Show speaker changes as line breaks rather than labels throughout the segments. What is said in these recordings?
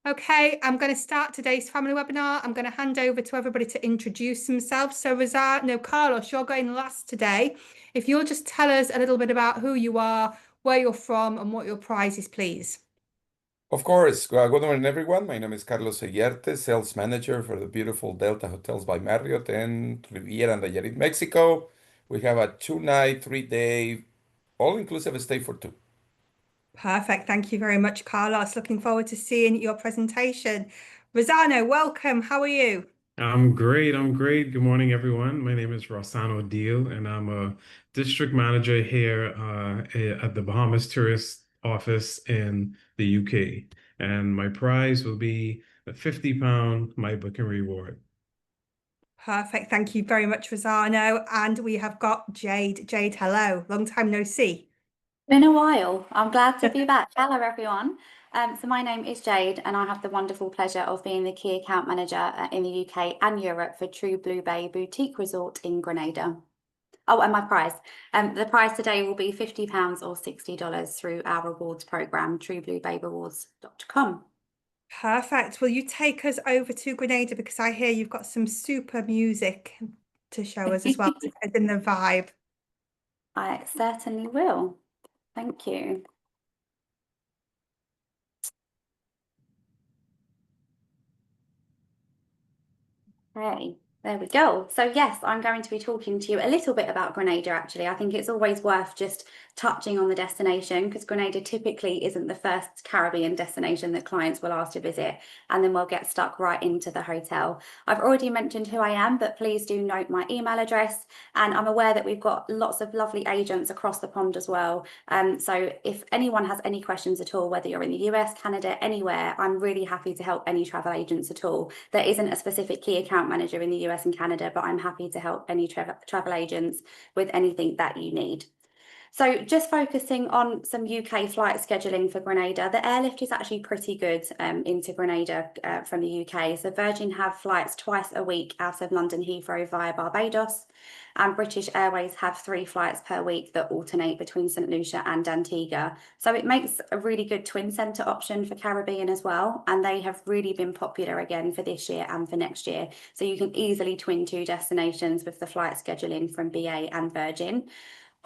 Okay, I'm going to start today's family webinar. I'm going to hand over to everybody to introduce themselves. So Carlos, you're going last today. If you'll just tell us a little bit about who you are, where you're from, and what your prize is, please.
Of course. Good morning, everyone. My name is Carlos Seguiarte, sales manager for the beautiful Delta Hotels by Marriott in Riviera and Nayarit, Mexico. We have a 2-night, 3-day, all-inclusive stay for two.
Perfect. Thank you very much, Carlos. Looking forward to seeing your presentation. Rossano, welcome. How are you?
I'm great. I'm great. Good morning, everyone. My name is Rossano Deal, and I'm a district manager here at the Bahamas Tourist Office in the UK. And my prize will be a 50-pound My Booking Reward.
Perfect. Thank you very much, Rossano. And we have got Jade. Jade, hello. Long time no see.
Been a while. I'm glad to be back. Hello, everyone. So my name is Jade, and I have the wonderful pleasure of being the key account manager in the UK and Europe for True Blue Bay Boutique Resort in Grenada. Oh, and my prize. The prize today will be £50 or $60 through our rewards program, truebluebayrewards.com.
Perfect. Will you take us over to Grenada, because I hear you've got some super music to show us as well to get us in the vibe.
I certainly will. Thank you. Okay, there we go. So yes, I'm going to be talking to you a little bit about Grenada, actually. I think it's always worth just touching on the destination, because Grenada typically isn't the first Caribbean destination that clients will ask to visit, and then we'll get stuck right into the hotel. I've already mentioned who I am, but please do note my email address, and I'm aware that we've got lots of lovely agents across the pond as well. So if anyone has any questions at all, whether you're in the US, Canada, anywhere, I'm really happy to help any travel agents at all. There isn't a specific key account manager in the US and Canada, but I'm happy to help any travel agents with anything that you need. So just focusing on some UK flight scheduling for Grenada, the airlift is actually pretty good into Grenada from the UK. So Virgin have flights twice a week out of London Heathrow via Barbados, and British Airways have 3 flights per week that alternate between St Lucia and Antigua. So it makes a really good twin centre option for Caribbean as well, and they have really been popular again for this year and for next year. So you can easily twin 2 destinations with the flight scheduling from BA and Virgin.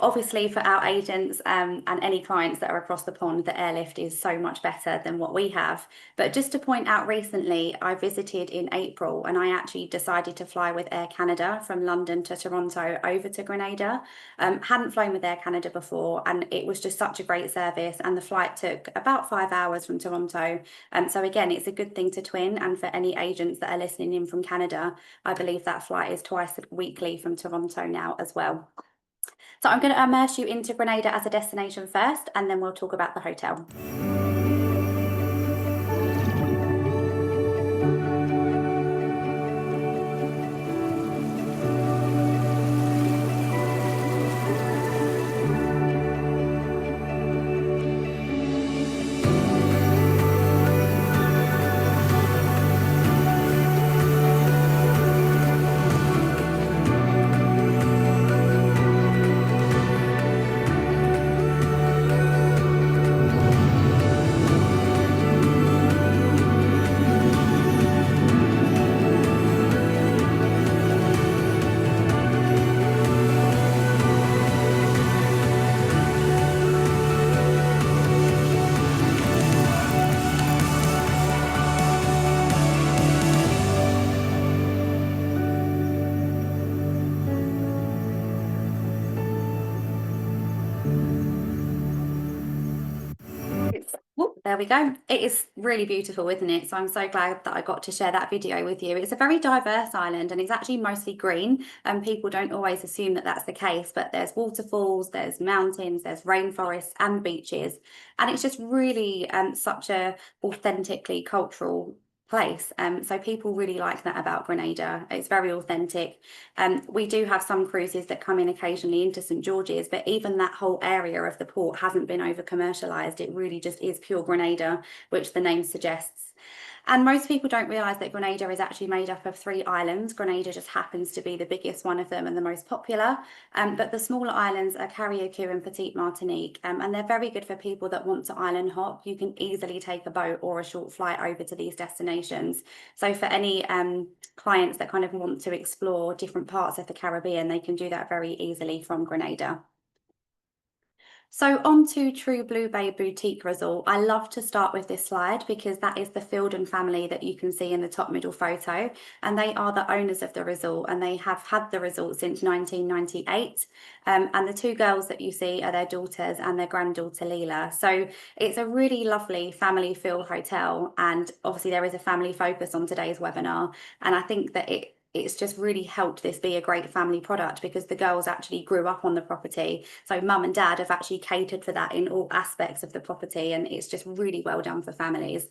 Obviously, for our agents and any clients that are across the pond, the airlift is so much better than what we have. But just to point out, recently I visited in April, and I actually decided to fly with Air Canada from London to Toronto over to Grenada. Hadn't flown with Air Canada before, and it was just such a great service, and the flight took about 5 hours from Toronto. So again, it's a good thing to twin, and for any agents that are listening in from Canada, I believe that flight is twice weekly from Toronto now as well. So I'm going to immerse you into Grenada as a destination first, and then we'll talk about the hotel. There we go. It is really beautiful, isn't it? So I'm so glad that I got to share that video with you. It's a very diverse island, and it's actually mostly green, and people don't always assume that that's the case, but there's waterfalls, there's mountains, there's rainforests and beaches, and it's just really such a authentically cultural place. So people really like that about Grenada. It's very authentic. We do have some cruises that come in occasionally into St George's, but even that whole area of the port hasn't been over commercialized. It really just is pure Grenada, which the name suggests. And most people don't realise that Grenada is actually made up of 3 islands. Grenada just happens to be the biggest one of them and the most popular. But the smaller islands are Carriacou and Petite Martinique, and they're very good for people that want to island hop. You can easily take a boat or a short flight over to these destinations. So for any clients that kind of want to explore different parts of the Caribbean, they can do that very easily from Grenada. So on to True Blue Bay Boutique Resort. I love to start with this slide because that is the Fielden family that you can see in the top middle photo, and they are the owners of the resort, and they have had the resort since 1998. And the 2 girls that you see are their daughters and their granddaughter Leela. So it's a really lovely family feel hotel, and obviously there is a family focus on today's webinar, and I think that it's just really helped this be a great family product because the girls actually grew up on the property. So mum and dad have actually catered for that in all aspects of the property, and it's just really well done for families.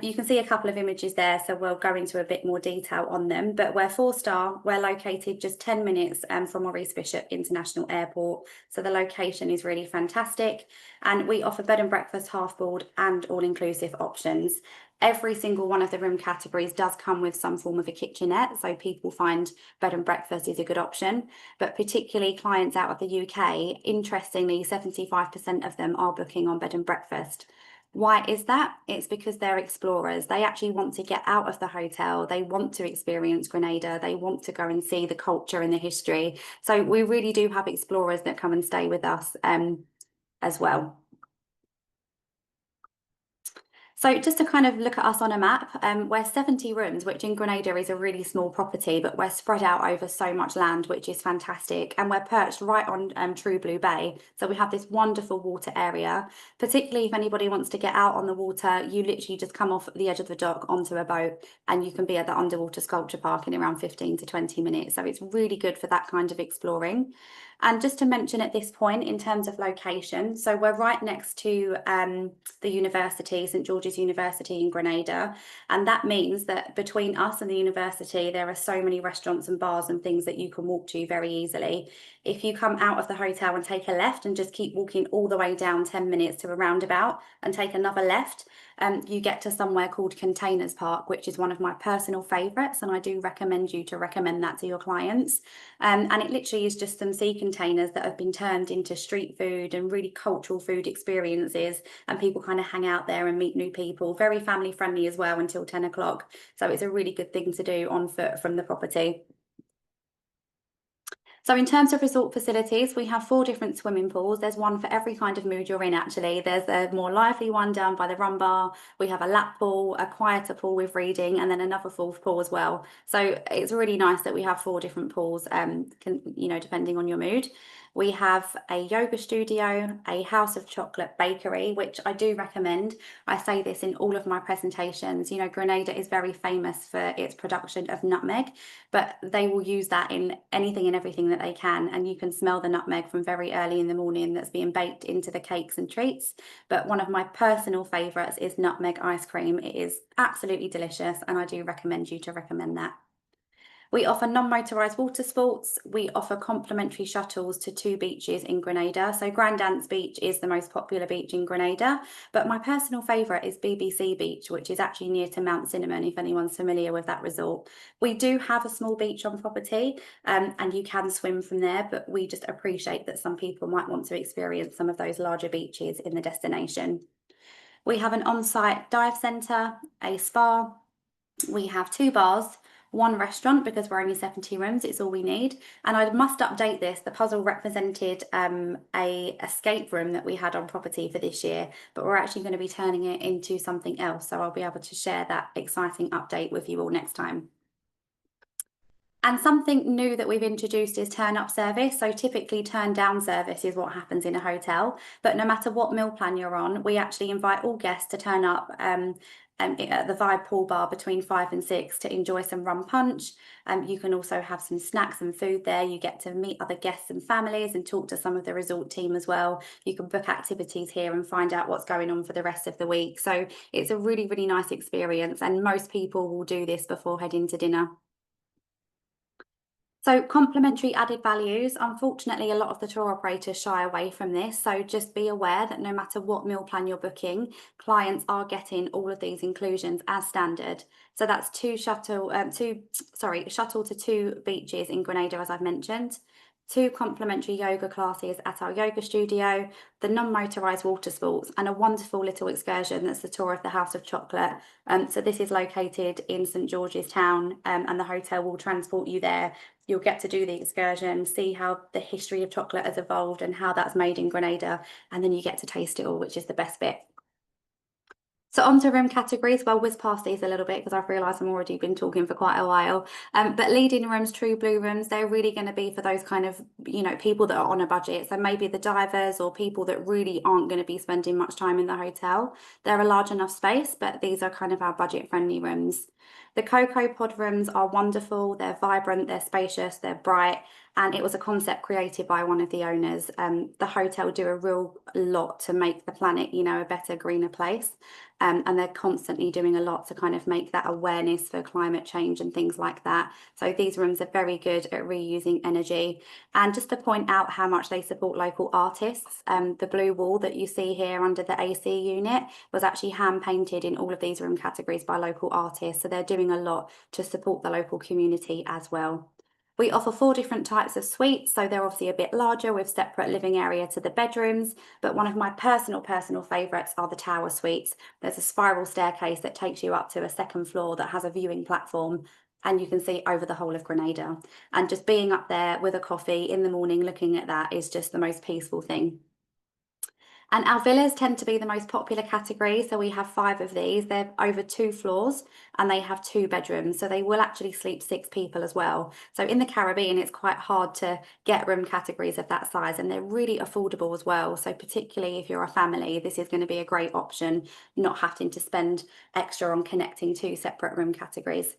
You can see a couple of images there, so we'll go into a bit more detail on them, but we're 4-star. We're located just 10 minutes from Maurice Bishop International Airport, so the location is really fantastic, and we offer bed and breakfast, half board and all-inclusive options. Every single one of the room categories does come with some form of a kitchenette, so people find bed and breakfast is a good option, but particularly clients out of the UK, interestingly, 75% of them are booking on bed and breakfast. Why is that? It's because they're explorers. They actually want to get out of the hotel. They want to experience Grenada. They want to go and see the culture and the history. So we really do have explorers that come and stay with us as well. So just to kind of look at us on a map, we're 70 rooms, which in Grenada is a really small property, but we're spread out over so much land, which is fantastic. And we're perched right on True Blue Bay. So we have this wonderful water area, particularly if anybody wants to get out on the water, you literally just come off the edge of the dock onto a boat and you can be at the underwater sculpture park in around 15 to 20 minutes. So it's really good for that kind of exploring. And just to mention at this point, in terms of location, so we're right next to the university, St George's University in Grenada. And that means that between us and the university, there are so many restaurants and bars and things that you can walk to very easily. If you come out of the hotel and take a left and just keep walking all the way down 10 minutes to a roundabout and take another left, you get to somewhere called Containers Park, which is one of my personal favourites, and I do recommend you to recommend that to your clients. And it literally is just some sea containers that have been turned into street food and really cultural food experiences, and people kind of hang out there and meet new people. Very family friendly as well until 10 o'clock. So it's a really good thing to do on foot from the property. So in terms of resort facilities, we have 4 different swimming pools. There's one for every kind of mood you're in, actually. There's a more lively one down by the rum bar. We have a lap pool, a quieter pool with reading, and then another 4th pool as well. So it's really nice that we have 4 different pools, depending on your mood. We have a yoga studio, a House of Chocolate bakery, which I do recommend. I say this in all of my presentations. You know, Grenada is very famous for its production of nutmeg, but they will use that in anything and everything that they can. And you can smell the nutmeg from very early in the morning that's being baked into the cakes and treats. But one of my personal favourites is nutmeg ice cream. It is absolutely delicious, and I do recommend you to recommend that. We offer non-motorised water sports. We offer complimentary shuttles to 2 beaches in Grenada. So Grandance Beach is the most popular beach in Grenada, but my personal favourite is BBC Beach, which is actually near to Mount Cinnamon, if anyone's familiar with that resort. We do have a small beach on property, and you can swim from there, but we just appreciate that some people might want to experience some of those larger beaches in the destination. We have an on-site dive centre, a spa. We have 2 bars, 1 restaurant, because we're only 70 rooms, it's all we need. And I must update this, the puzzle represented a escape room that we had on property for this year, but we're actually going to be turning it into something else, so I'll be able to share that exciting update with you all next time. And something new that we've introduced is turn up service. So typically turn down service is what happens in a hotel, but no matter what meal plan you're on, we actually invite all guests to turn up at the Vibe Pool Bar between 5 and 6 to enjoy some rum punch. You can also have some snacks and food there. You get to meet other guests and families and talk to some of the resort team as well. You can book activities here and find out what's going on for the rest of the week. So it's a really, really nice experience, and most people will do this before heading to dinner. So complimentary added values, unfortunately, a lot of the tour operators shy away from this. So just be aware that no matter what meal plan you're booking, clients are getting all of these inclusions as standard. So that's shuttle to 2 beaches in Grenada, as I've mentioned, 2 complimentary yoga classes at our yoga studio, the non-motorised water sports, and a wonderful little excursion that's the tour of the House of Chocolate. So this is located in St George's Town, and the hotel will transport you there. You'll get to do the excursion, see how the history of chocolate has evolved and how that's made in Grenada, and then you get to taste it all, which is the best bit. So on to room categories. Well, whiz past these a little bit because I've realised I've already been talking for quite a while. But leading rooms, true blue rooms, they're really going to be for those kind of, people that are on a budget. So maybe the divers or people that really aren't going to be spending much time in the hotel. They're a large enough space, but these are kind of our budget friendly rooms. The Cocoa Pod rooms are wonderful. They're vibrant, they're spacious, they're bright. And it was a concept created by one of the owners. The hotel do a real lot to make the planet, a better, greener place. And they're constantly doing a lot to kind of make that awareness for climate change and things like that. So these rooms are very good at reusing energy. And just to point out how much they support local artists, the blue wall that you see here under the AC unit was actually hand painted in all of these room categories by local artists. So they're doing a lot to support the local community as well. We offer 4 different types of suites, so they're obviously a bit larger with separate living area to the bedrooms, but one of my personal favourites are the tower suites. There's a spiral staircase that takes you up to a 2nd floor that has a viewing platform, and you can see over the whole of Grenada. And just being up there with a coffee in the morning looking at that is just the most peaceful thing. And our villas tend to be the most popular category. So we have 5 of these. They're over 2 floors and they have 2 bedrooms. So they will actually sleep 6 people as well. So in the Caribbean, it's quite hard to get room categories of that size, and they're really affordable as well. So particularly if you're a family, this is going to be a great option, not having to spend extra on connecting 2 separate room categories.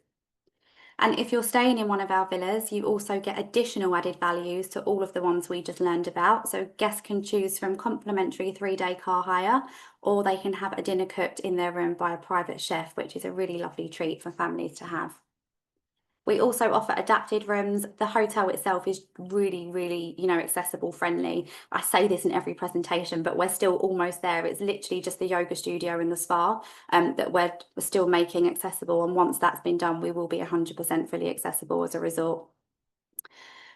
And if you're staying in one of our villas, you also get additional added values to all of the ones we just learned about. So guests can choose from complimentary 3-day car hire, or they can have a dinner cooked in their room by a private chef, which is a really lovely treat for families to have. We also offer adapted rooms. The hotel itself is really, really, accessible friendly. I say this in every presentation, but we're still almost there. It's literally just the yoga studio and the spa that we're still making accessible. And once that's been done, we will be 100% fully accessible as a resort.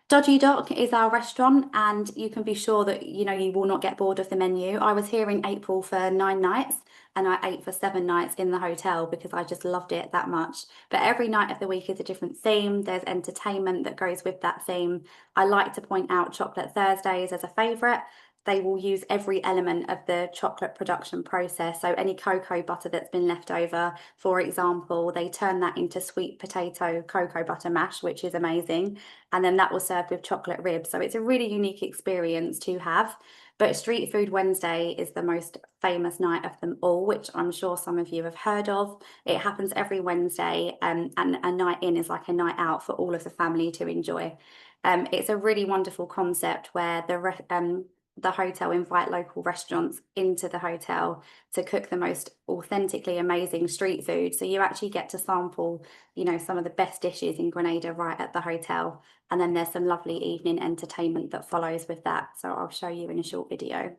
Dodgy Dock is our restaurant, and you can be sure that, you will not get bored of the menu. I was here in April for 9 nights. And I ate for 7 nights in the hotel because I just loved it that much. But every night of the week is a different theme. There's entertainment that goes with that theme. I like to point out Chocolate Thursdays as a favourite. They will use every element of the chocolate production process. So any cocoa butter that's been left over, for example, they turn that into sweet potato cocoa butter mash, which is amazing. And then that will serve with chocolate ribs. So it's a really unique experience to have. But Street Food Wednesday is the most famous night of them all, which I'm sure some of you have heard of. It happens every Wednesday, and a night in is like a night out for all of the family to enjoy. It's a really wonderful concept where the hotel invite local restaurants into the hotel to cook the most authentically amazing street food. So you actually get to sample, some of the best dishes in Grenada right at the hotel. And then there's some lovely evening entertainment that follows with that. So I'll show you in a short video.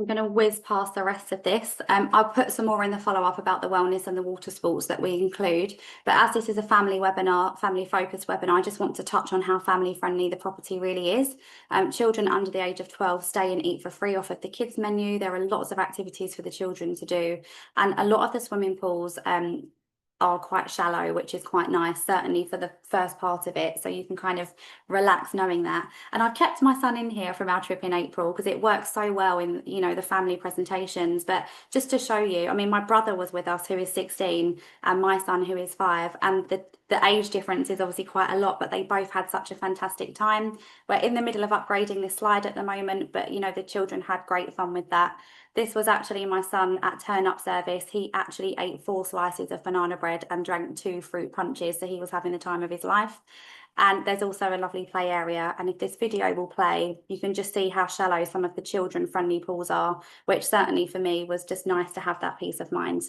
going to whiz past the rest of this. I'll put some more in the follow-up about the wellness and the water sports that we include. But as this is a family webinar, family-focused webinar, I just want to touch on how family-friendly the property really is. Children under the age of 12 stay and eat for free off of the kids menu. There are lots of activities for the children to do. And a lot of the swimming pools are quite shallow, which is quite nice, certainly for the first part of it. So you can kind of relax knowing that. And I've kept my son in here from our trip in April because it works so well in, you know, the family presentations. But just to show you, I mean, my brother was with us, who is 16, and my son, who is 5. And the age difference is obviously quite a lot, but they both had such a fantastic time. We're in the middle of upgrading this slide at the moment, but, you know, the children had great fun with that. This was actually my son at turn-up service. He actually ate 4 slices of banana bread and drank 2 fruit punches. So he was having the time of his life. And there's also a lovely play area. And if this video will play, you can just see how shallow some of the children-friendly pools are, which certainly for me was just nice to have that peace of mind.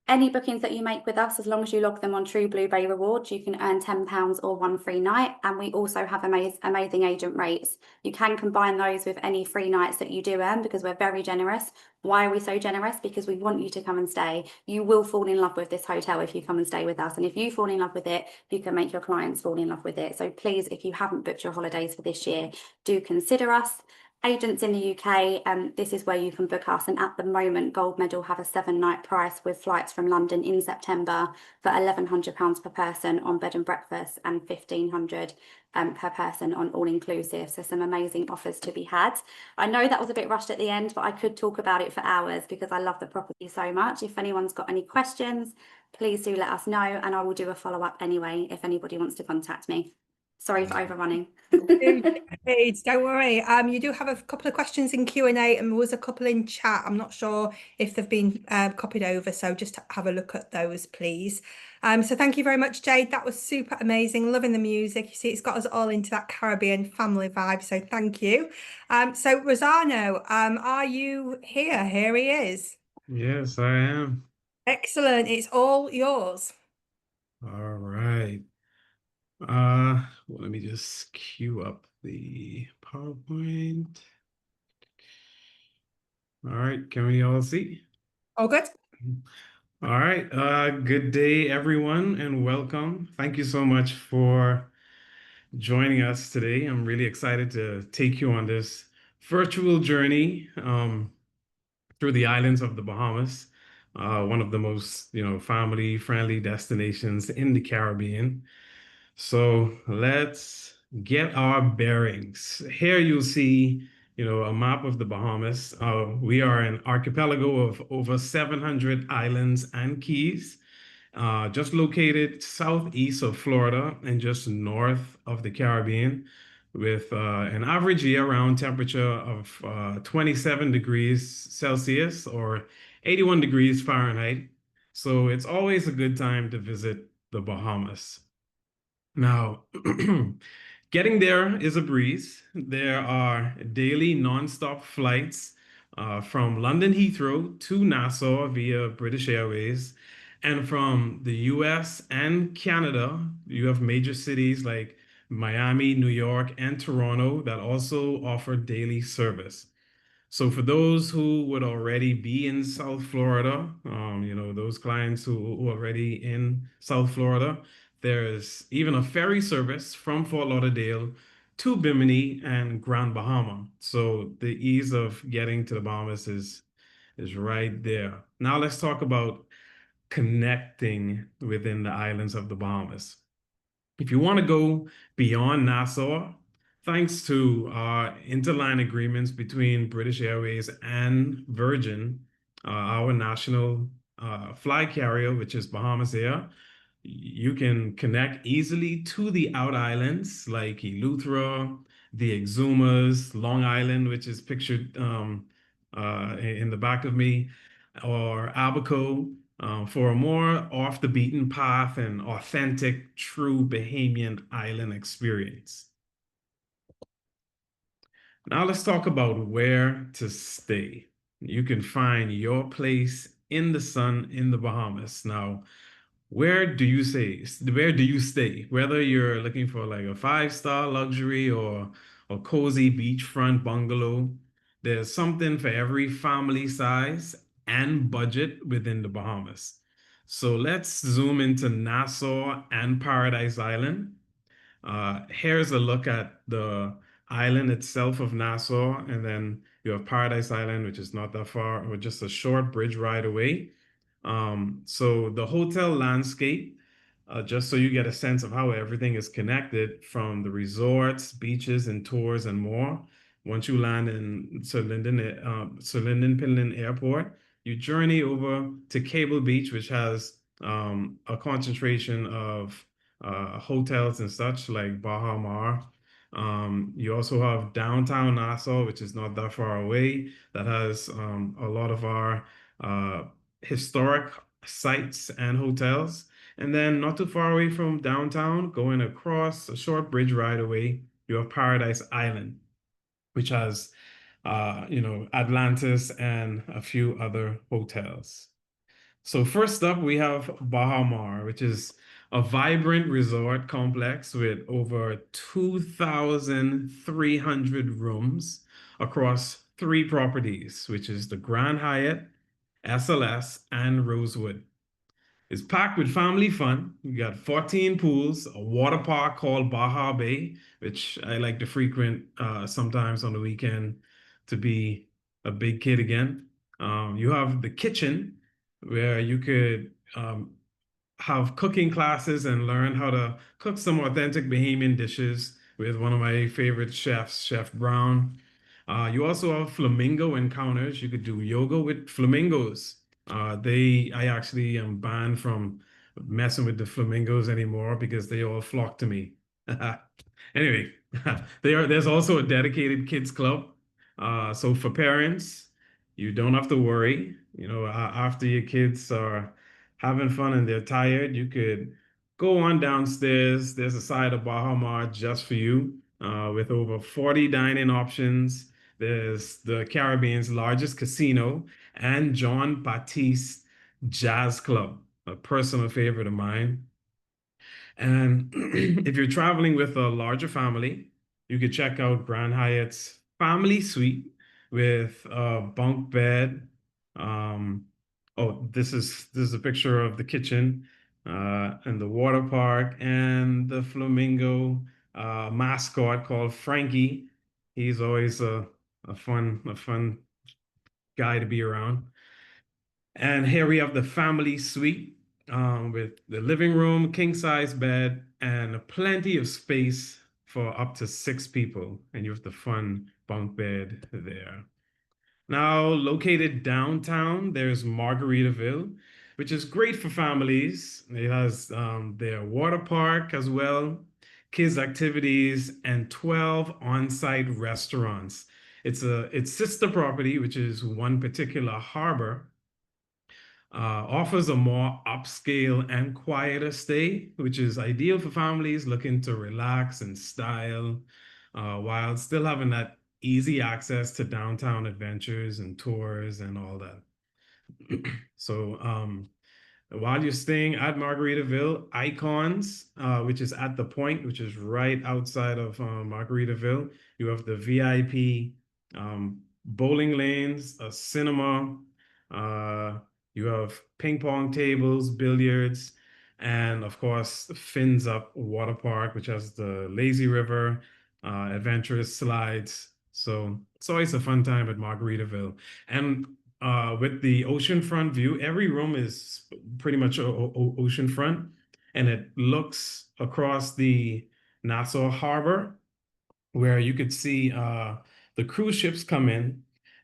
Any bookings that you make with us, as long as you log them on True Blue Bay Rewards, you can earn £10 or 1 free night. And we also have amazing agent rates. You can combine those with any free nights that you do earn because we're very generous. Why are we so generous? Because we want you to come and stay. You will fall in love with this hotel if you come and stay with us. And if you fall in love with it, you can make your clients fall in love with it. So please, if you haven't booked your holidays for this year, do consider us. Agents in the UK, this is where you can book us. And at the moment, Gold Medal have a 7-night price with flights from London in September for £1,100 per person on bed and breakfast and £1,500 per person on all inclusive. So some amazing offers to be had. I know that was a bit rushed at the end, but I could talk about it for hours because I love the property so much. If anyone's got any questions, please do let us know and I will do a follow-up anyway if anybody wants to contact me. Sorry for overrunning.
Don't worry. You do have a couple of questions in Q&A and there was a couple in chat. I'm not sure if they've been copied over, so just have a look at those, please. So thank you very much, Jade. That was super amazing. Loving the music. You see, it's got us all into that Caribbean family vibe, so thank you. So Rosano, are you here? Here he is.
Yes, I am.
Excellent. It's all yours.
All right. Well, let me just queue up the PowerPoint. All right, can we all see?
All good?
All right, good day, everyone, and welcome. Thank you so much for joining us today. I'm really excited to take you on this virtual journey through the islands of the Bahamas, one of the most, family-friendly destinations in the Caribbean. So let's get our bearings. Here you'll see, a map of the Bahamas. We are an archipelago of over 700 islands and keys, just located southeast of Florida and just north of the Caribbean, with an average year-round temperature of 27 degrees Celsius or 81 degrees Fahrenheit. So it's always a good time to visit the Bahamas. Now, getting there is a breeze. There are daily nonstop flights from London Heathrow to Nassau via British Airways. And from the US and Canada, you have major cities like Miami, New York, and Toronto that also offer daily service. So for those who would already be in South Florida, those clients who are already in South Florida, there's even a ferry service from Fort Lauderdale to Bimini and Grand Bahama. So the ease of getting to the Bahamas is right there. Now let's talk about connecting within the islands of the Bahamas. If you want to go beyond Nassau, thanks to interline agreements between British Airways and Virgin, our national fly carrier, which is Bahamas Air, you can connect easily to the out islands like Eleuthera, the Exumas, Long Island, which is pictured in the back of me, or Abaco, for a more off the beaten path and authentic, true Bahamian island experience. Now let's talk about where to stay. You can find your place in the sun in the Bahamas. Now, where do you stay? Whether you're looking for like a 5-star luxury or a cozy beachfront bungalow. There's something for every family size and budget within the Bahamas. So let's zoom into Nassau and Paradise Island. Here's a look at the island itself of Nassau, and then you have Paradise Island, which is not that far, or just a short bridge ride away. So the hotel landscape, just so you get a sense of how everything is connected from the resorts, beaches, and tours and more. Once you land in Sir Lynden Pinland Airport, you journey over to Cable Beach, which has a concentration of hotels and such like Bahamas. You also have downtown Nassau, which is not that far away, that has a lot of our historic sites and hotels. And then not too far away from downtown, going across a short bridge ride away, you have Paradise Island, which has, Atlantis and a few other hotels. So first up, we have Bahamas, which is a vibrant resort complex with over 2,300 rooms across 3 properties, which is the Grand Hyatt, SLS, and Rosewood. It's packed with family fun. You got 14 pools, a water park called Baja Bay, which I like to frequent sometimes on the weekend to be a big kid again. You have the kitchen where you could have cooking classes and learn how to cook some authentic Bahamian dishes with one of my favorite chefs, Chef Brown. You also have flamingo encounters. You could do yoga with flamingos. I actually am banned from messing with the flamingos anymore because they all flock to me. Anyway, there's also a dedicated kids club. So for parents, you don't have to worry. After your kids are having fun and they're tired, you could go on downstairs. There's a side of Bahamas just for you, with over 40 dining options. There's the Caribbean's largest casino and John Batiste Jazz Club, a personal favorite of mine. And if you're traveling with a larger family, you could check out Grand Hyatt's Family Suite with a bunk bed. This is a picture of the kitchen and the water park and the flamingo mascot called Frankie. He's always a fun guy to be around. And here we have the family suite with the living room, king size bed, and plenty of space for up to 6 people. And you have the fun bunk bed there. Now, located downtown, there's Margaritaville, which is great for families. It has their water park as well, kids activities, and 12 on-site restaurants. Its sister property, which is one particular harbor, offers a more upscale and quieter stay, which is ideal for families looking to relax and style, while still having that easy access to downtown adventures and tours and all that. So while you're staying at Margaritaville, Icons, which is at the Point, which is right outside of Margaritaville, you have the VIP bowling lanes, a cinema, you have ping pong tables, billiards, and of course, Fins Up Water Park, which has the lazy river, adventurous slides. So it's always a fun time at Margaritaville. And with the oceanfront view, every room is pretty much oceanfront, and it looks across the Nassau Harbor, where you could see the cruise ships come in.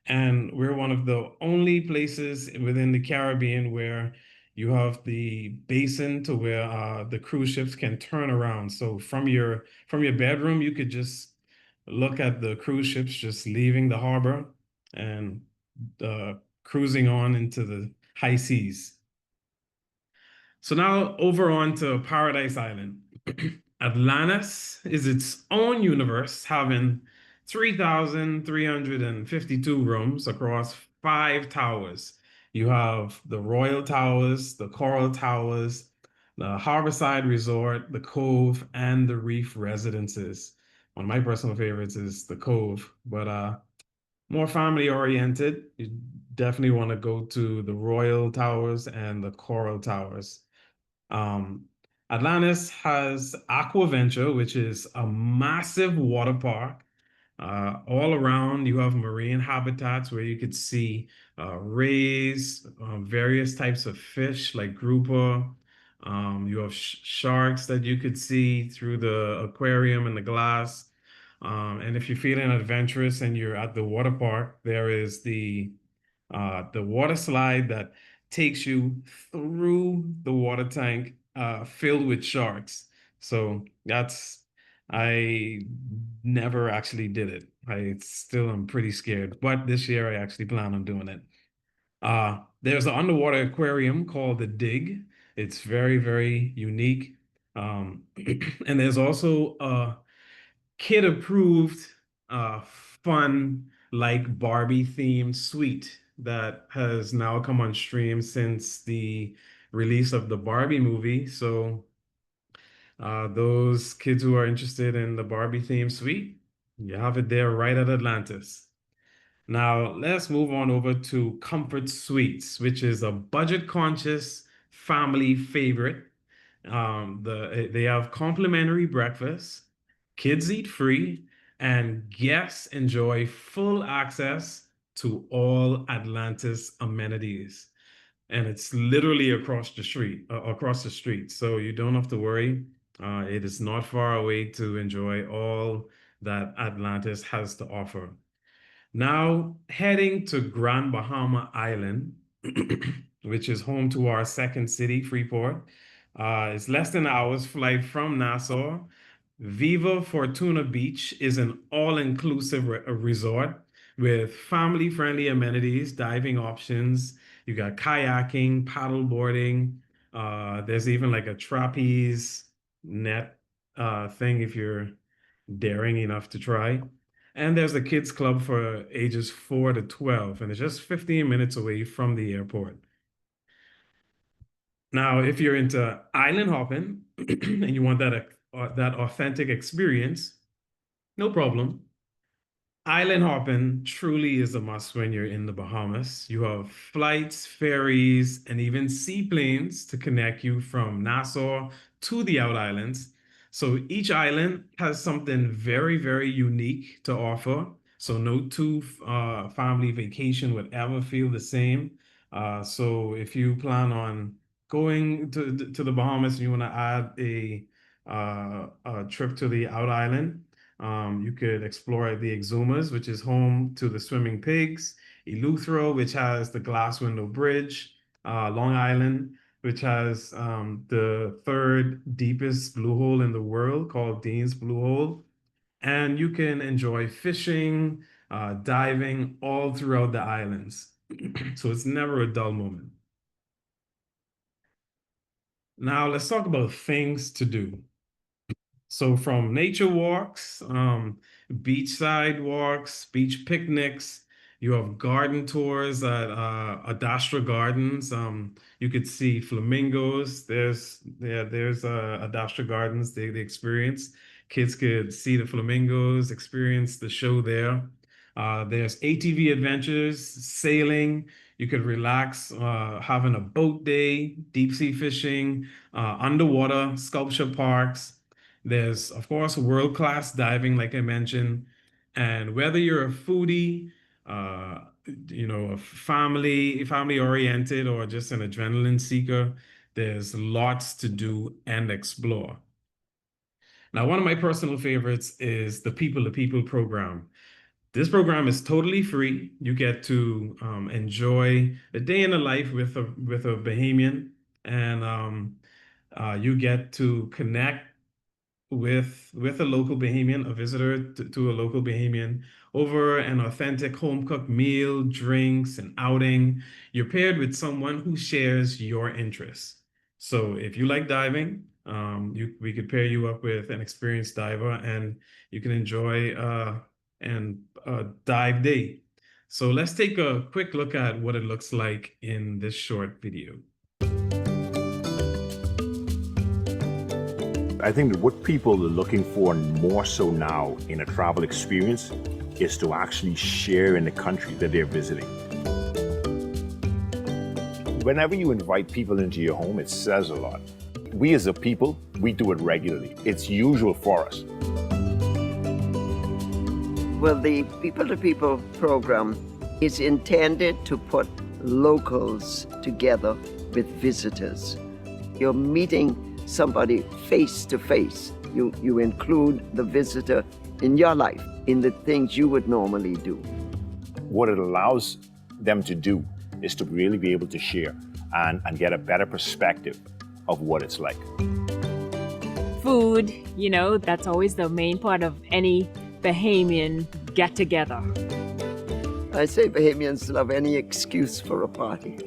And we're one of the only places within the Caribbean where you have the basin to where the cruise ships can turn around. So from your bedroom, you could just look at the cruise ships just leaving the harbor and cruising on into the high seas. So now over on to Paradise Island. Atlantis is its own universe, having 3,352 rooms across 5 towers. You have the Royal Towers, the Coral Towers, the Harborside Resort, the Cove, and the Reef Residences. one of my personal favorites is the Cove, but more family oriented. You definitely want to go to the Royal Towers and the Coral Towers. Atlantis has Aquaventure, which is a massive water park. All around, you have marine habitats where you could see rays, various types of fish like grouper. You have sharks that you could see through the aquarium and the glass. And if you're feeling adventurous and you're at the water park, there is the water slide that takes you through the water tank filled with sharks. So I never actually did it. I still am pretty scared, but this year I actually plan on doing it. There's an underwater aquarium called the Dig. It's very, very unique. And there's also a kid approved, fun, like Barbie themed suite that has now come on stream since the release of the Barbie movie. So those kids who are interested in the Barbie themed suite, you have it there right at Atlantis. Now let's move on over to Comfort Suites, which is a budget conscious family favorite. They have complimentary breakfast, kids eat free, and guests enjoy full access to all Atlantis amenities. And it's literally across the street. So you don't have to worry. It is not far away to enjoy all that Atlantis has to offer. Now, heading to Grand Bahama Island, which is home to our second city, Freeport. It's less than an hour's flight from Nassau. Viva Fortuna Beach is an all-inclusive resort with family-friendly amenities, diving options. You got kayaking, paddle boarding. There's even like a trapeze net thing if you're daring enough to try. And there's a kids club for ages 4 to 12, and it's just 15 minutes away from the airport. Now, if you're into island hopping and you want that authentic experience, no problem. Island hopping truly is a must when you're in the Bahamas. You have flights, ferries, and even seaplanes to connect you from Nassau to the out islands. So each island has something very, very unique to offer. So no two family vacation would ever feel the same. So if you plan on going to the Bahamas and you want to add a trip to the out island, you could explore the Exumas, which is home to the swimming pigs, Eleuthero, which has the glass window bridge, Long Island, which has the third deepest blue hole in the world called Dean's Blue Hole. And you can enjoy fishing, diving all throughout the islands. So it's never a dull moment. Now let's talk about things to do. So from nature walks, beachside walks, beach picnics, you have garden tours at Adastra Gardens. You could see flamingos. There's Adastra Gardens, the experience. Kids could see the flamingos, experience the show there. There's ATV adventures, sailing. You could relax, having a boat day, deep sea fishing, underwater sculpture parks. There's, of course, world-class diving, like I mentioned. And whether you're a foodie, a family oriented, or just an adrenaline seeker, there's lots to do and explore. Now, one of my personal favorites is the People to People program. This program is totally free. You get to enjoy a day in the life with a Bahamian, and you get to connect with a local Bahamian, a visitor to a local Bahamian, over an authentic home-cooked meal, drinks, and outing. You're paired with someone who shares your interests. So if you like diving, we could pair you up with an experienced diver, and you can enjoy a dive day. So let's take a quick look at what it looks like in this short video.
I think that what people are looking for more so now in a travel experience is to actually share in the country that they're visiting. Whenever you invite people into your home, it says a lot. We as a people, we do it regularly. It's usual for us.
Well, the people-to-people program is intended to put locals together with visitors. You're meeting somebody face to face. You include the visitor in your life, in the things you would normally do.
What it allows them to do is to really be able to share and get a better perspective of what it's like.
Food, you know, that's always the main part of any Bahamian get-together.
I say Bahamians love any excuse for a party.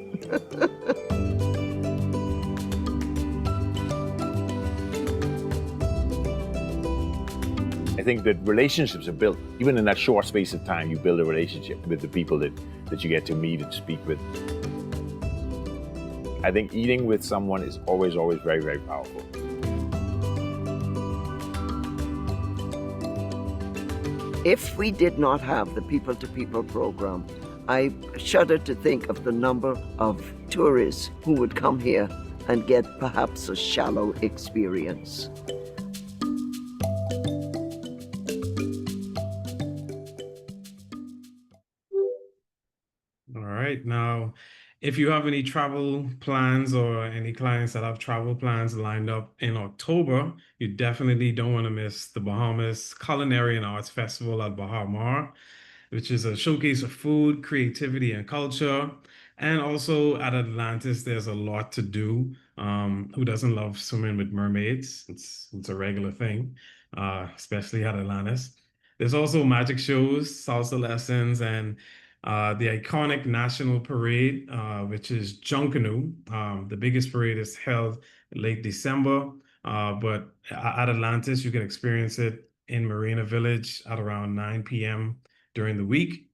I think that relationships are built. Even in that short space of time, you build a relationship with the people that you get to meet and speak with. I think eating with someone is always very, very powerful.
If we did not have the people-to-people program, I shudder to think of the number of tourists who would come here and get perhaps a shallow experience.
All right. Now, if you have any travel plans or any clients that have travel plans lined up in October, you definitely don't want to miss the Bahamas Culinary and Arts Festival at Bahamas, which is a showcase of food, creativity, and culture. And also at Atlantis, there's a lot to do. Who doesn't love swimming with mermaids? It's a regular thing, especially at Atlantis. There's also magic shows, salsa lessons, and the iconic National Parade, which is Junkanoo. The biggest parade is held late December, but at Atlantis, you can experience it in Marina Village at around 9 p.m. during the week.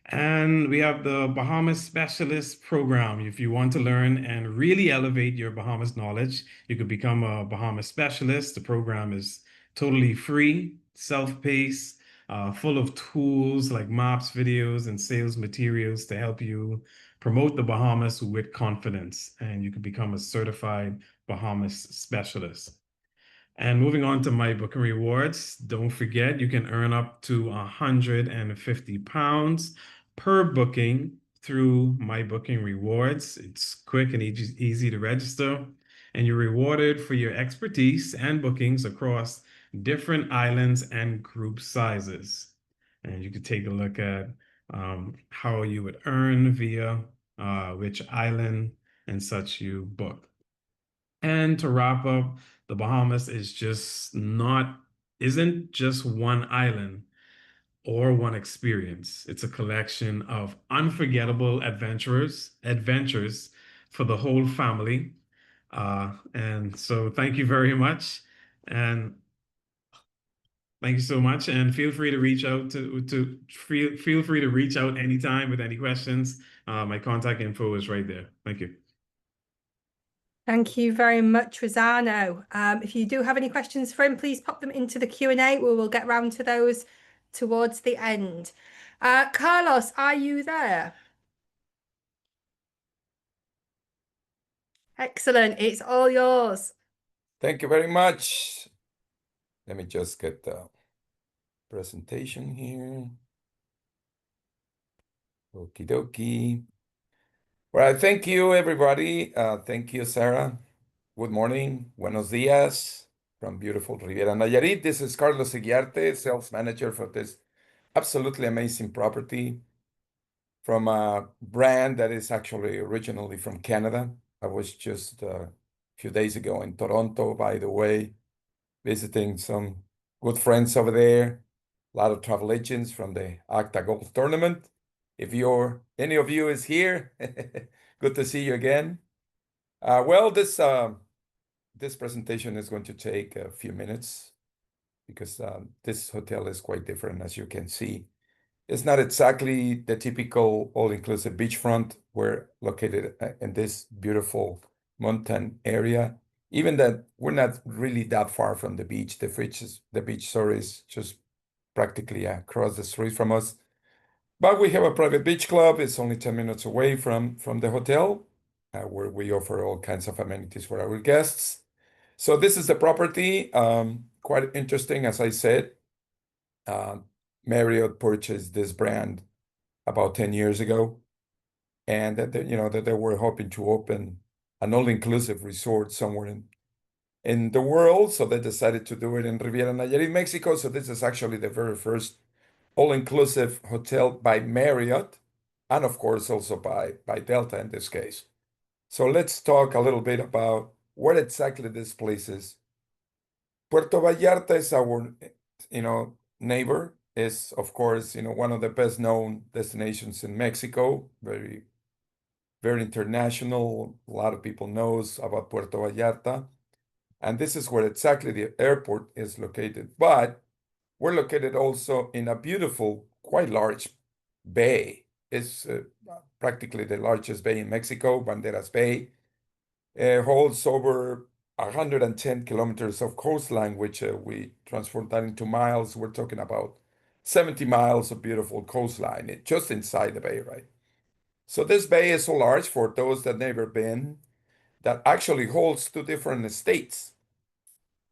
And we have the Bahamas Specialist Program. If you want to learn and really elevate your Bahamas knowledge, you could become a Bahamas Specialist. The program is totally free, self-paced, full of tools like maps, videos, and sales materials to help you promote the Bahamas with confidence. And you can become a certified Bahamas Specialist. And moving on to My Booking Rewards, don't forget you can earn up to £150 per booking through My Booking Rewards. It's quick and easy to register, and you're rewarded for your expertise and bookings across different islands and group sizes. And you could take a look at how you would earn via which island and such you book. And to wrap up, the Bahamas isn't just one island or one experience. It's a collection of unforgettable adventures for the whole family. And so thank you very much. And thank you so much. And feel free to reach out feel free to reach out anytime with any questions. My contact info is right there. Thank you.
Thank you very much, Rossano. If you do have any questions for him, please pop them into the Q&A. We will get round to those towards the end. Carlos, are you there? Excellent. It's all yours.
Thank you very much. Let me just get the presentation here. Okie dokie. Well, thank you, everybody. Thank you, Sarah. Good morning. Buenos dias from beautiful Riviera, Nayarit. This is Carlos Iguiarte, sales manager for this absolutely amazing property from a brand that is actually originally from Canada. I was just a few days ago in Toronto, by the way, visiting some good friends over there. A lot of travel agents from the ACTA Golf Tournament. If any of you is here, good to see you again. Well, this presentation is going to take a few minutes because this hotel is quite different, as you can see. It's not exactly the typical all-inclusive beachfront. We're located in this beautiful mountain area. even that we're not really that far from the beach. The beach, sorry, is just practically across the street from us. But we have a private beach club. It's only 10 minutes away from the hotel, where we offer all kinds of amenities for our guests. So this is the property. Quite interesting, as I said. Marriott purchased this brand about 10 years ago, and that they were hoping to open an all-inclusive resort somewhere in the world. So they decided to do it in Riviera, Nayarit, Mexico. So this is actually the very first all-inclusive hotel by Marriott, and of course also by Delta in this case. So let's talk a little bit about what exactly this place is. Puerto Vallarta is our, neighbor. Is of course, one of the best known destinations in Mexico. Very, very international. A lot of people knows about Puerto Vallarta, and this is where exactly the airport is located. But we're located also in a beautiful, quite large bay. It's practically the largest bay in Mexico, Banderas Bay. Holds over 110 kilometers of coastline, which we transform that into miles. We're talking about 70 miles of beautiful coastline, just inside the bay, right? So this bay is so large, for those that never been, that actually holds two different states.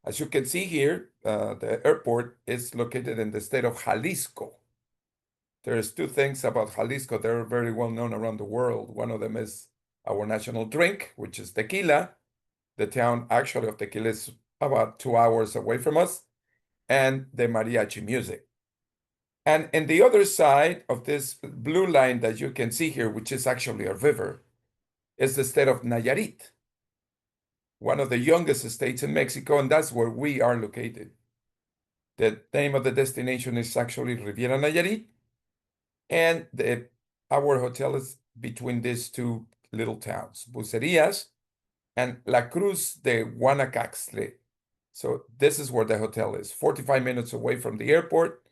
As you can see here, the airport is located in the state of Jalisco. There's two things about Jalisco. They're very well known around the world. One of them is our national drink, which is tequila. The town actually of Tequila is about 2 hours away from us, and the mariachi music. And in the other side of this blue line that you can see here, which is actually a river, is the state of Nayarit, one of the youngest states in Mexico, and that's where we are located. The name of the destination is actually Riviera Nayarit, and our hotel is between these two little towns, Bucerias and La Cruz de Guanacaxtle. So this is where the hotel is, 45 minutes away from the airport,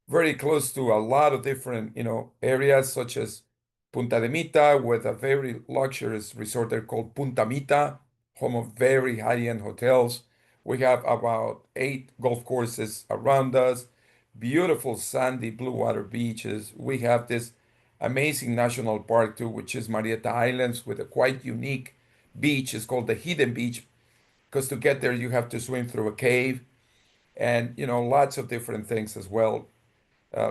very close to a lot of different, areas such as Punta de Mita, with a very luxurious resort there called Punta Mita, home of very high-end hotels. We have about 8 golf courses around us, beautiful sandy blue water beaches. We have this amazing national park too, which is Marietta Islands, with a quite unique beach. It's called the Hidden Beach, because to get there you have to swim through a cave, and lots of different things as well.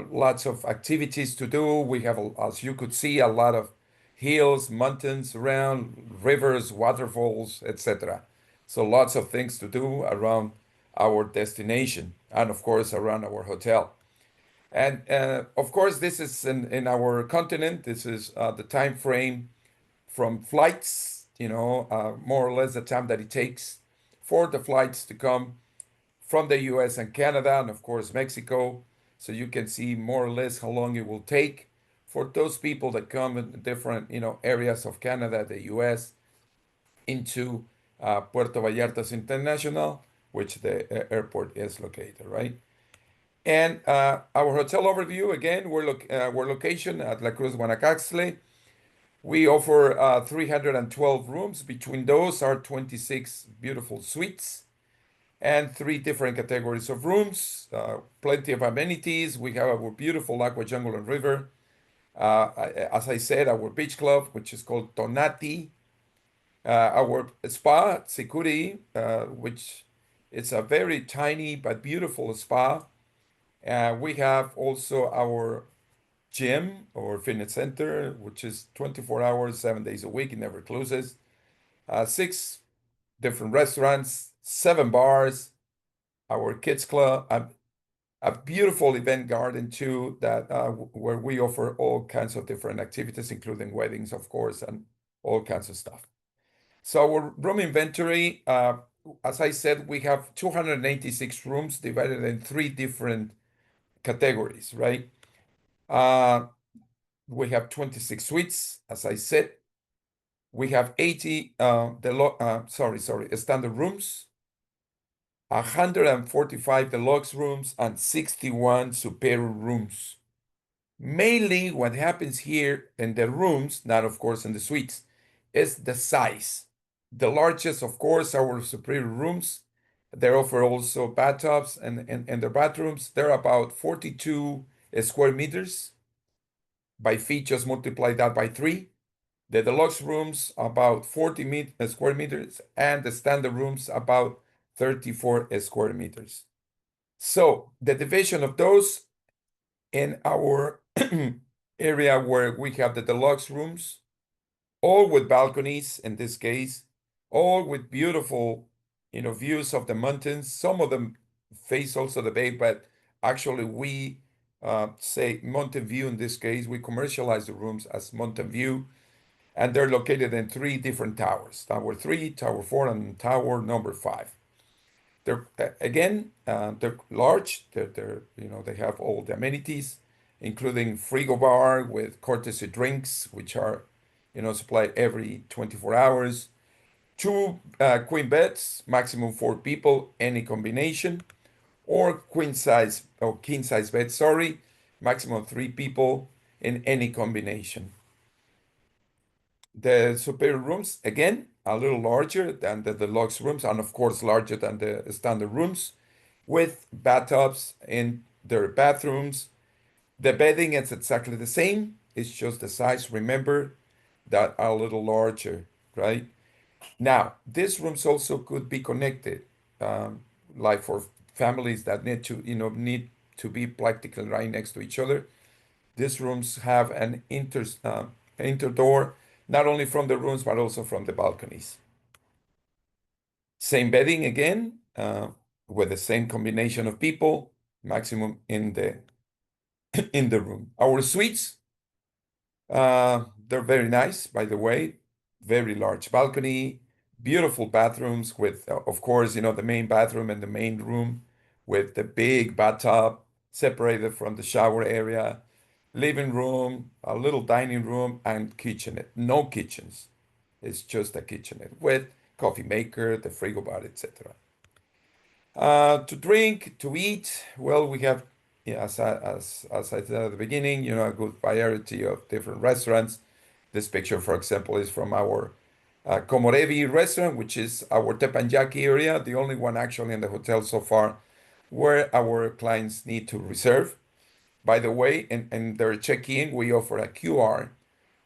Lots of activities to do. We have, as you could see, a lot of hills, mountains around, rivers, waterfalls, etc. So lots of things to do around our destination, and of course around our hotel. And of course, this is in our continent. This is the time frame from flights, more or less the time that it takes for the flights to come from the US and Canada, and of course Mexico. So you can see more or less how long it will take for those people that come in different, areas of Canada, the US, into Puerto Vallarta International, which the airport is located, right? And our hotel overview, again, we're location at La Cruz Guanacaxtle. We offer 312 rooms. Between those are 26 beautiful suites and 3 different categories of rooms, plenty of amenities. We have our beautiful aqua jungle and river. As I said, our beach club, which is called Tonati. Our spa, Security, which is a very tiny but beautiful spa. We have also our gym or fitness center, which is 24 hours, 7 days a week. It never closes. 6 different restaurants, 7 bars, our kids club, a beautiful event garden too, that where we offer all kinds of different activities, including weddings, of course, and all kinds of stuff. So our room inventory, as I said, we have 286 rooms divided in 3 different categories, right? We have 26 suites, as I said. We have 80 standard rooms, 145 deluxe rooms, and 61 superior rooms. Mainly what happens here in the rooms, not of course in the suites, is the size. The largest, of course, our superior rooms. They offer also bathtubs and their bathrooms. They're about 42 square meters. By feet, just multiply that by 3. The deluxe rooms about 40 square meters, and the standard rooms about 34 square meters. So the division of those in our area where we have the deluxe rooms, all with balconies in this case, all with beautiful, views of the mountains. Some of them face also the bay, but actually we say Mountain View in this case. We commercialize the rooms as Mountain View, and they're located in 3 different towers: Tower 3, Tower 4, and Tower number 5. They're they're large. They have all the amenities, including frigo bar with courtesy drinks, which are, supplied every 24 hours. 2 queen beds, maximum 4 people, any combination, or queen size or king size bed, sorry, maximum 3 people in any combination. The superior rooms, again, a little larger than the deluxe rooms, and of course larger than the standard rooms, with bathtubs in their bathrooms. The bedding is exactly the same. It's just the size, remember, that are a little larger, right? Now, these rooms also could be connected, like for families that need to be practically right next to each other. These rooms have an inter door, not only from the rooms, but also from the balconies. Same bedding again, with the same combination of people, maximum in the in the room. Our suites, they're very nice, by the way. Very large balcony, beautiful bathrooms with, of course, the main bathroom and the main room with the big bathtub separated from the shower area, living room, a little dining room, and kitchenette. No kitchens. It's just a kitchenette with coffee maker, the frigo bar, etc. To drink, to eat, well, we have, as I said at the beginning, a good variety of different restaurants. This picture, for example, is from our Komorebi restaurant, which is our teppanyaki area, the only one actually in the hotel so far where our clients need to reserve. By the way, in their check-in, we offer a QR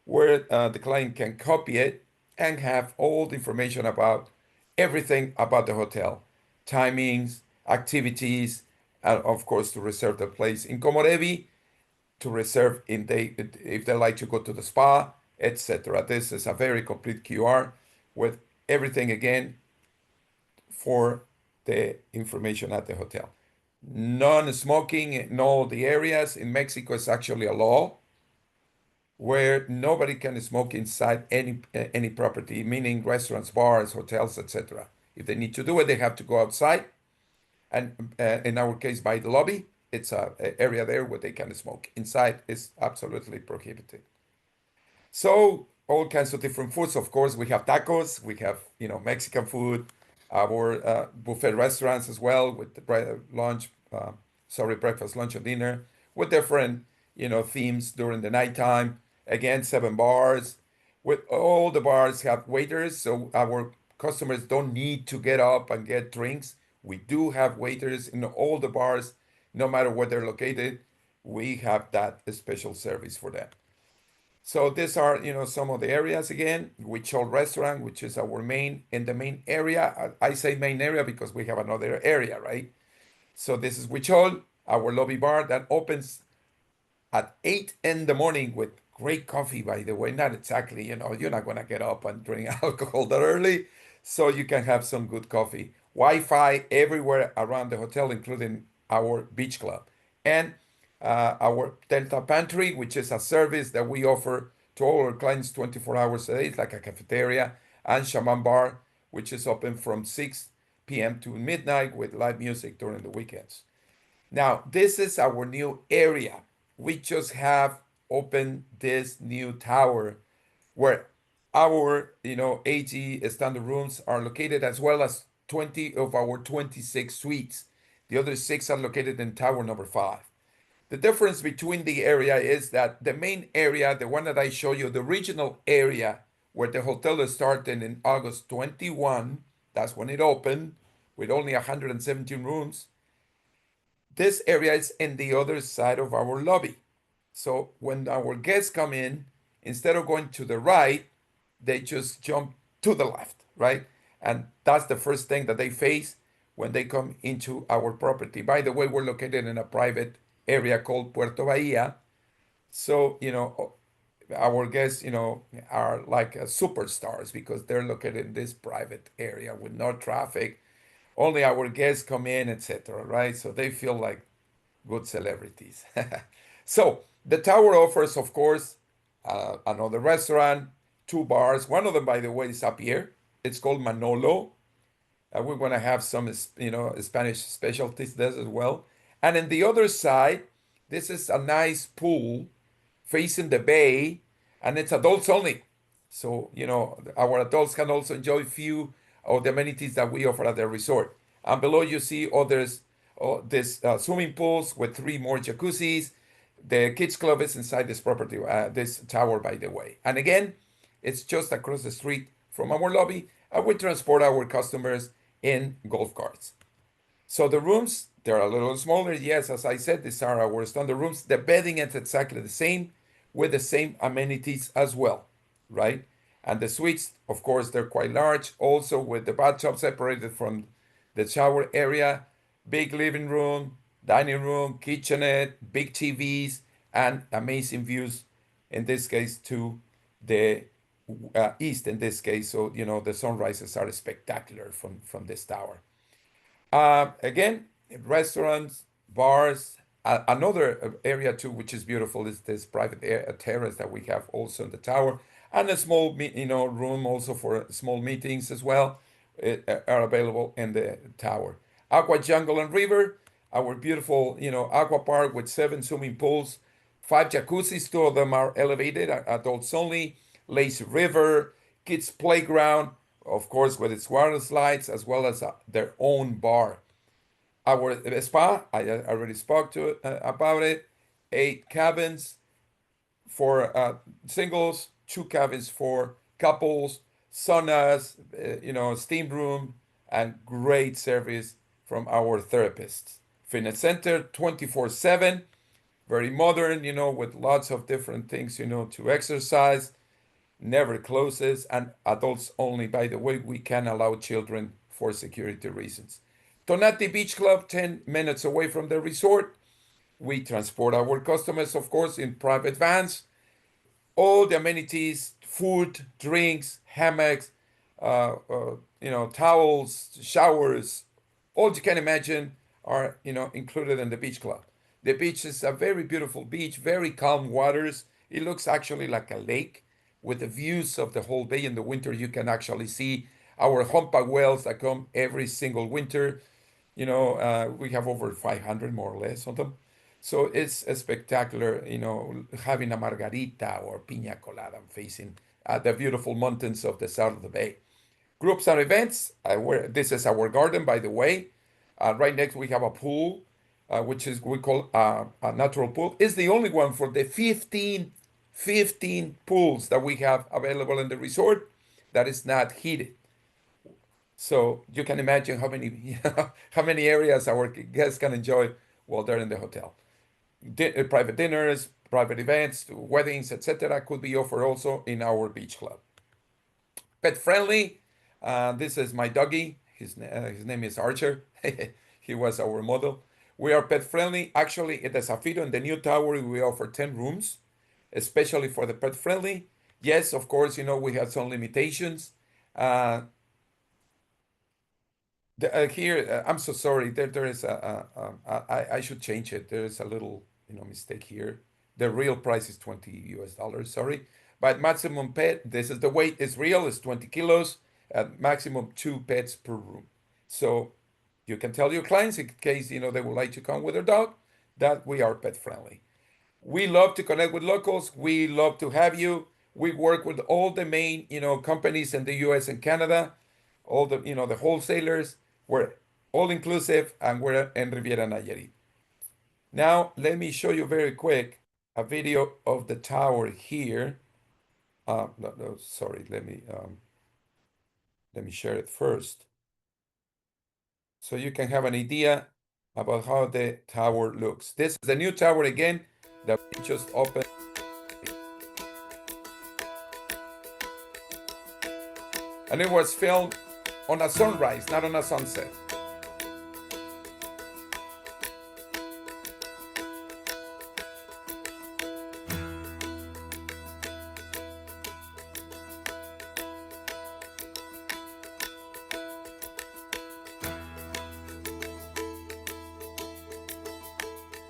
where the client can copy it and have all the information about everything about the hotel, timings, activities, and of course to reserve the place in Komorebi, to reserve if they like to go to the spa, etc. This is a very complete QR with everything again for the information at the hotel. Non-smoking in all the areas. In Mexico, it's actually a law where nobody can smoke inside any property, meaning restaurants, bars, hotels, etc. If they need to do it, they have to go outside, and in our case, by the lobby, it's a area there where they can smoke. Inside is absolutely prohibited. So all kinds of different foods. Of course, we have tacos, we have Mexican food, our buffet restaurants as well with the breakfast, lunch, and dinner with different themes during the nighttime. Again, 7 bars. With all the bars have waiters, so our customers don't need to get up and get drinks. We do have waiters in all the bars, no matter where they're located. We have that special service for them. So these are, some of the areas again. Huichol Restaurant, which is our main area. I say main area because we have another area, right? So this is Huichol, our lobby bar that opens at 8 in the morning with great coffee, by the way. Not exactly, you're not going to get up and drink alcohol that early. So you can have some good coffee. Wi-Fi everywhere around the hotel, including our beach club. And our Delta Pantry, which is a service that we offer to all our clients 24 hours a day. It's like a cafeteria. And Shaman Bar, which is open from 6 p.m. to midnight with live music during the weekends. Now, this is our new area. We just have opened this new tower where our, 80 standard rooms are located, as well as 20 of our 26 suites. The other 6 are located in tower number 5. The difference between the area is that the main area, the one that I show you, the regional area where the hotel started in August 21. That's when it opened with only 117 rooms. This area is in the other side of our lobby. So when our guests come in, instead of going to the right, they just jump to the left, right? And that's the first thing that they face when they come into our property. By the way, we're located in a private area called Puerto Bahia. So, our guests, are like superstars because they're located in this private area with no traffic. Only our guests come in, etc., right? So they feel like good celebrities. So the tower offers, of course, another restaurant, two bars. One of them, by the way, is up here. It's called Manolo. We're going to have some, Spanish specialties there as well. And in the other side, this is a nice pool facing the bay, and it's adults only. So, our adults can also enjoy few of the amenities that we offer at the resort. And below you see others, this swimming pools with 3 more jacuzzis. The kids club is inside this property, this tower, by the way. And again, it's just across the street from our lobby, and we transport our customers in golf carts. So the rooms, they're a little smaller. Yes, as I said, these are our standard rooms. The bedding is exactly the same with the same amenities as well, right? And the suites, of course, they're quite large, also with the bathtub separated from the shower area, big living room, dining room, kitchenette, big TVs, and amazing views, in this case, to the east, in this case. So, the sunrises are spectacular from this tower. Again, restaurants, bars. Another area too, which is beautiful, is this private terrace that we have also in the tower, and a small, room also for small meetings as well, are available in the tower. Aqua Jungle and River, our beautiful, aqua park with 7 swimming pools, 5 jacuzzis. 2 of them are elevated, adults only. Lazy River, kids playground, of course, with its water slides, as well as their own bar. Our spa, I already spoke to about it. 8 cabins for singles, 2 cabins for couples, saunas, steam room, and great service from our therapists. Fitness center 24/7, very modern, with lots of different things, to exercise. Never closes, and adults only. By the way, we can allow children for security reasons. Tonati Beach Club, 10 minutes away from the resort. We transport our customers, of course, in private vans. All the amenities, food, drinks, hammocks, towels, showers, all you can imagine are, included in the beach club. The beach is a very beautiful beach, very calm waters. It looks actually like a lake with the views of the whole bay. In the winter, you can actually see our humpback whales that come every single winter. We have over 500 more or less of them. So it's a spectacular, having a margarita or piña colada facing the beautiful mountains of the south of the bay. Groups and events, this is our garden, by the way. Right next, we have a pool, which we call a natural pool. It's the only one for the 15 pools that we have available in the resort that is not heated. So you can imagine how many areas our guests can enjoy while they're in the hotel. Private dinners, private events, weddings, etc. could be offered also in our beach club. Pet friendly. This is my doggy. His name is Archer. He was our model. We are pet friendly. Actually, at the Zafiro, in the new tower, we offer 10 rooms, especially for the pet friendly. Yes, of course, we have some limitations. Here, I'm so sorry. There is I should change it. There is a little, mistake here. The real price is $20. Sorry, but maximum pet. This is the weight is real. Is 20 kilos. Maximum 2 pets per room. So you can tell your clients in case they would like to come with their dog that we are pet friendly. We love to connect with locals. We love to have you. We work with all the main, companies in the U.S. and Canada, all the, the wholesalers. We're all inclusive, and we're in Riviera Nayarit. Now, let me show you very quick a video of the tower here. No, sorry. Let me share it first, so you can have an idea about how the tower looks. This is the new tower again that we just opened. And it was filmed on a sunrise, not on a sunset.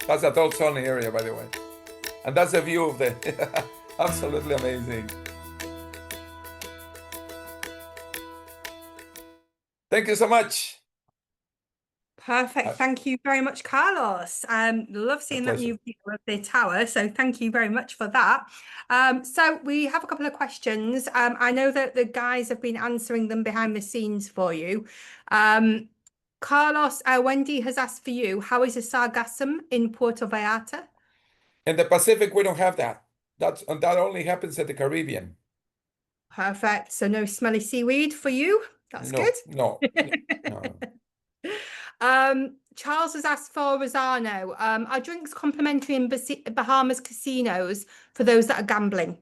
That's adults only area, by the way. And that's the view of the absolutely amazing. Thank you so much.
Perfect. Thank you very much, Carlos. Love seeing that new view of the tower. So thank you very much for that. So we have a couple of questions. I know that the guys have been answering them behind the scenes for you. Carlos, Wendy has asked for you, how is the sargassum in Puerto Vallarta?
In the Pacific, we don't have that. That only happens at the Caribbean.
Perfect. So no smelly seaweed for you. That's good.
No.
Charles has asked for Rosano. Are drinks complimentary in Bahamas casinos for those that are gambling?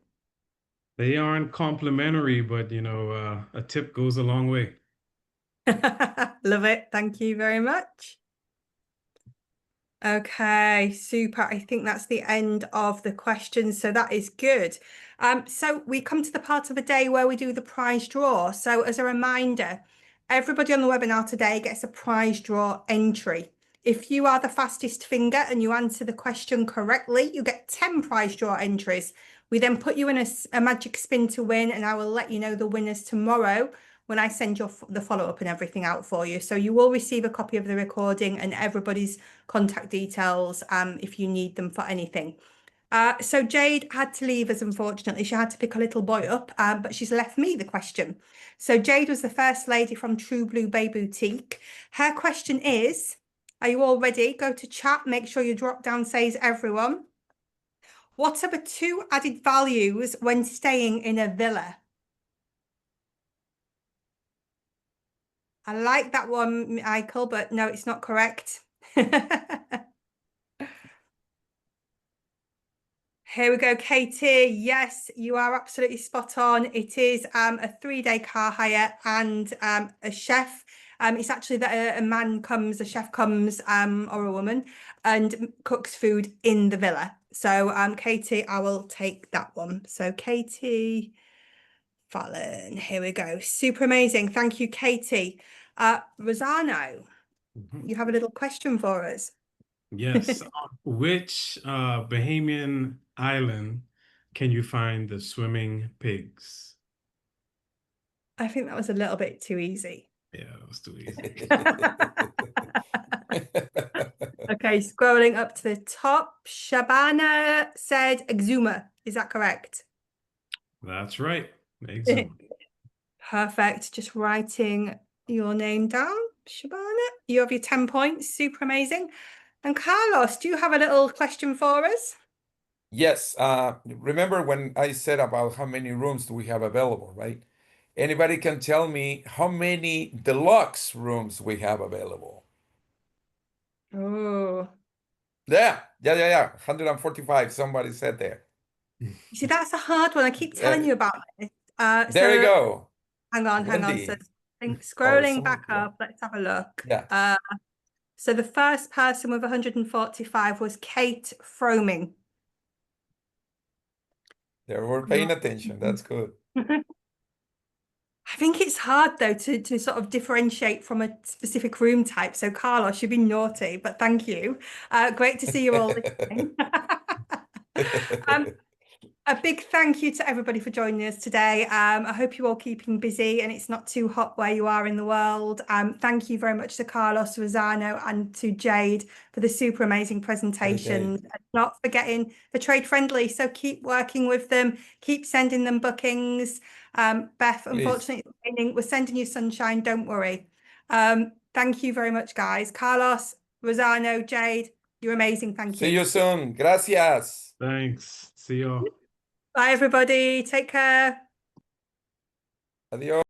They aren't complimentary, but a tip goes a long way.
Love it. Thank you very much. Okay, super. I think that's the end of the questions. So that is good. So we come to the part of the day where we do the prize draw. So as a reminder, everybody on the webinar today gets a prize draw entry. If you are the fastest finger and you answer the question correctly, you get 10 prize draw entries. We then put you in a magic spin to win, and I will let you know the winners tomorrow when I send the follow-up and everything out for you. So you will receive a copy of the recording and everybody's contact details if you need them for anything. So Jade had to leave us, unfortunately. She had to pick a little boy up, but she's left me the question. So Jade was the first lady from True Blue Bay Boutique. Her question is, are you all ready? Go to chat, make sure your drop down says everyone. What are the 2 added values when staying in a villa? I like that one, Michael, but no, it's not correct. Here we go, Katie. Yes, you are absolutely spot on. It is a 3-day car hire and a chef. It's actually that a chef comes, or a woman, and cooks food in the villa. So, Katie, I will take that one. So, Katie Fallon, here we go. Super amazing. Thank you, Katie. Rosano, you have a little question for us.
Yes. Which Bahamian island can you find the swimming pigs?
I think that was a little bit too easy.
Yeah, that was too easy.
Okay, scrolling up to the top, Shabana said Exuma. Is that correct?
That's right. Exuma.
Perfect. Just writing your name down, Shabana. You have your 10 points. Super amazing. And Carlos, do you have a little question for us?
Yes. Remember when I said about how many rooms do we have available, right? Anybody can tell me how many deluxe rooms we have available?
Oh.
Yeah. 145, somebody said there.
You see, that's a hard one. I keep telling you about this.
There you go.
Hang on.
Wendy.
So scrolling back up, let's have a look.
Yeah.
So the first person with 145 was Kate Froming.
They were paying attention. That's good.
I think it's hard though to sort of differentiate from a specific room type. So Carlos, you've been naughty, but thank you. Great to see you all listening. A big thank you to everybody for joining us today. I hope you're all keeping busy and it's not too hot where you are in the world. Thank you very much to Carlos, Rosano, and to Jade for the super amazing presentations. And not forgetting the trade friendly. So keep working with them, keep sending them bookings. Beth, unfortunately, we're sending you sunshine. Don't worry. Thank you very much, guys. Carlos, Rosano, Jade, you're amazing. Thank you.
See you soon. Gracias.
Thanks. See y'all.
Bye, everybody. Take care.
Adios.